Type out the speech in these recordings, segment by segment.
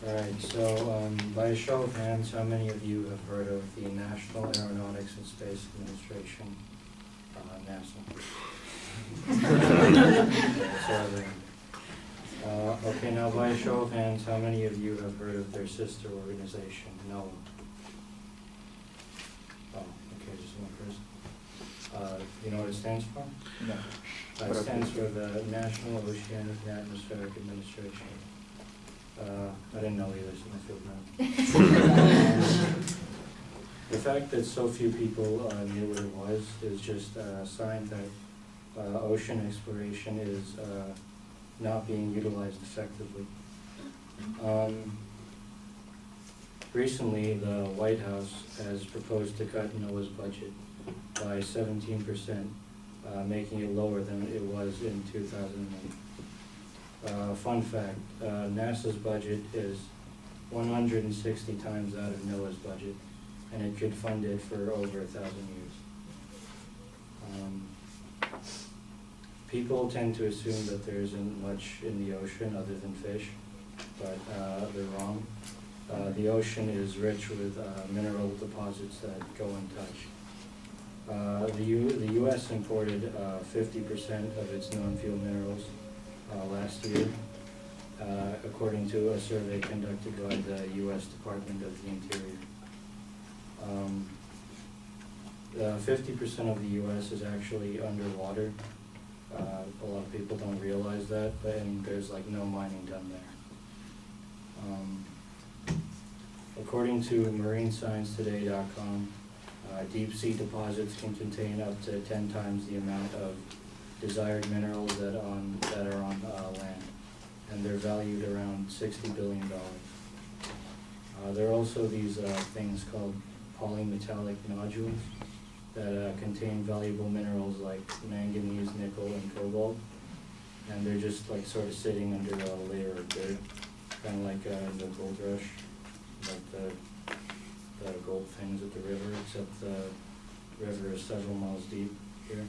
Alright, so by a show of hands, how many of you have heard of the National Aeronautics and Space Administration, NASA? Okay, now by a show of hands, how many of you have heard of their sister organization, NOAA? Oh, okay, just one person. You know what it stands for? No. It stands for the National Oceanic and Atmospheric Administration. I didn't know either, so I feel bad. The fact that so few people knew what it was is just a sign that ocean exploration is not being utilized effectively. Recently, the White House has proposed to cut NOAA's budget by 17%, making it lower than it was in 2008. Fun fact, NASA's budget is 160 times out of NOAA's budget, and it could fund it for over 1,000 years. People tend to assume that there isn't much in the ocean other than fish, but they're wrong. The ocean is rich with mineral deposits that go untouched. The U.S. imported 50% of its non-fuel minerals last year, according to a survey conducted by the U.S. Department of the Interior. 50% of the U.S. is actually underwater. A lot of people don't realize that, and there's like no mining done there. According to MarineScienceToday.com, deep sea deposits can contain up to 10 times the amount of desired minerals that are on land, and they're valued around $60 billion. There are also these things called polymetallic nodules that contain valuable minerals like manganese, nickel, and cobalt, and they're just like sort of sitting under a layer of dirt, kind of like the gold rush, like the gold things at the river, except the river is several miles deep here.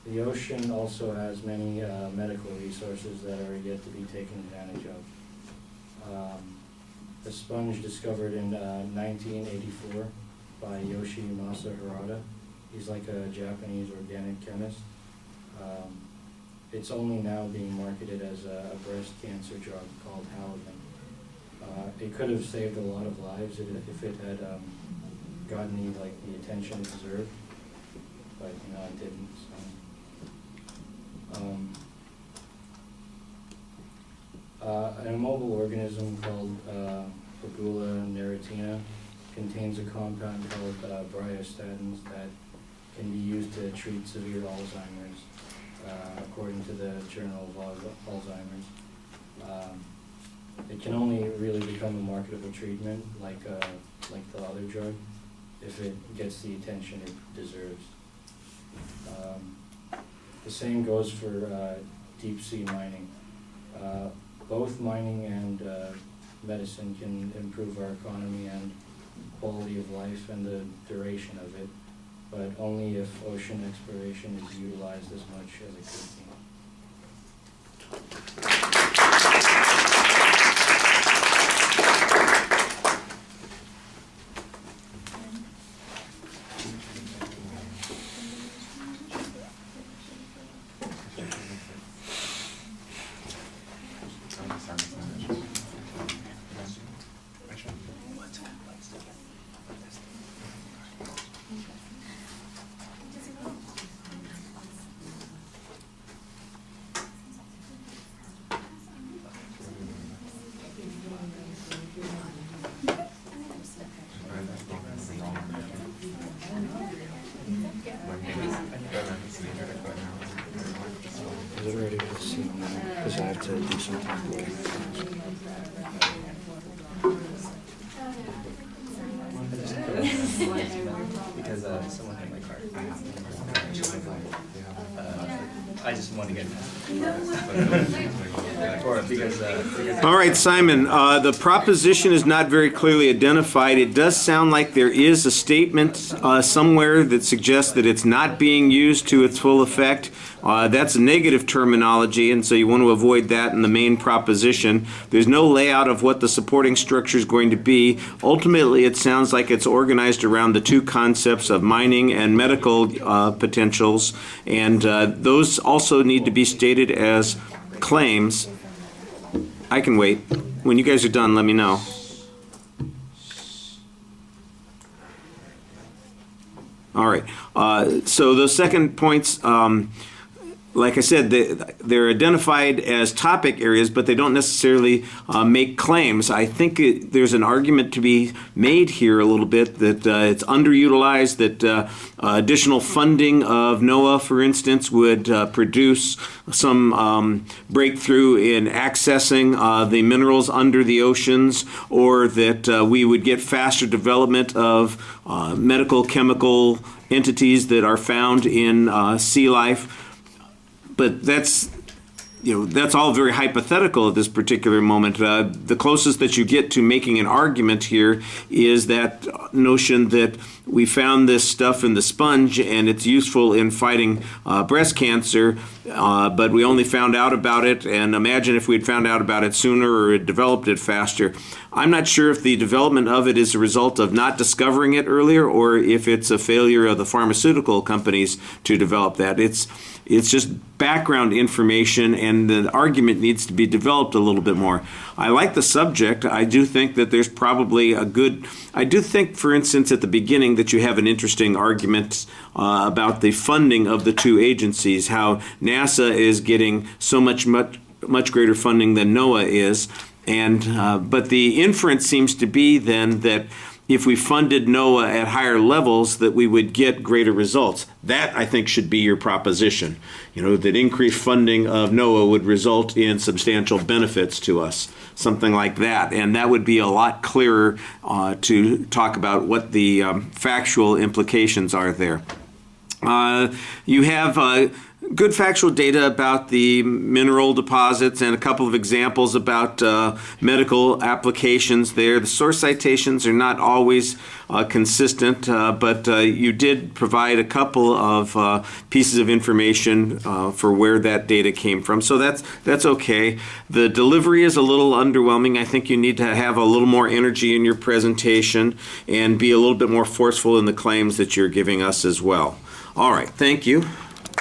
The ocean also has many medical resources that are yet to be taken advantage of. A sponge discovered in 1984 by Yoshimasa Harada. He's like a Japanese organic chemist. It's only now being marketed as a breast cancer drug called Halogen. It could have saved a lot of lives if it had gotten the attention it deserved, but it didn't. An immobile organism called Pagula neratina contains a compound called bryostatins that can be used to treat severe Alzheimer's, according to the Journal of Alzheimer's. It can only really become a marketable treatment, like the other drug, if it gets the attention it deserves. The same goes for deep sea mining. Both mining and medicine can improve our economy and quality of life and the duration of it, but only if ocean exploration is utilized as much as it could be. Is it ready to see now? Because I have to do something. Because someone had my card. I just wanted to get for it because All right, Simon, the proposition is not very clearly identified. It does sound like there is a statement somewhere that suggests that it's not being used to its full effect. That's negative terminology, and so you want to avoid that in the main proposition. There's no layout of what the supporting structure is going to be. Ultimately, it sounds like it's organized around the two concepts of mining and medical potentials, and those also need to be stated as claims. I can wait. When you guys are done, let me know. All right. So those second points, like I said, they're identified as topic areas, but they don't necessarily make claims. I think there's an argument to be made here a little bit that it's underutilized, that additional funding of NOAA, for instance, would produce some breakthrough in accessing the minerals under the oceans, or that we would get faster development of medical chemical entities that are found in sea life. But that's all very hypothetical at this particular moment. The closest that you get to making an argument here is that notion that we found this stuff in the sponge and it's useful in fighting breast cancer, but we only found out about it, and imagine if we'd found out about it sooner or had developed it faster. I'm not sure if the development of it is a result of not discovering it earlier or if it's a failure of the pharmaceutical companies to develop that. It's just background information, and the argument needs to be developed a little bit more. I like the subject. I do think that there's probably I do think, for instance, at the beginning that you have an interesting argument about the funding of the two agencies, how NASA is getting so much greater funding than NOAA is. And but the inference seems to be then that if we funded NOAA at higher levels, that we would get greater results. That, I think, should be your proposition. That increased funding of NOAA would result in substantial benefits to us, something like that. And that would be a lot clearer to talk about what the factual implications are there. You have good factual data about the mineral deposits and a couple of examples about medical applications there. The source citations are not always consistent, but you did provide a couple of pieces of information for where that data came from. So that's okay. The delivery is a little underwhelming. I think you need to have a little more energy in your presentation and be a little bit more forceful in the claims that you're giving us as well. All right, thank you.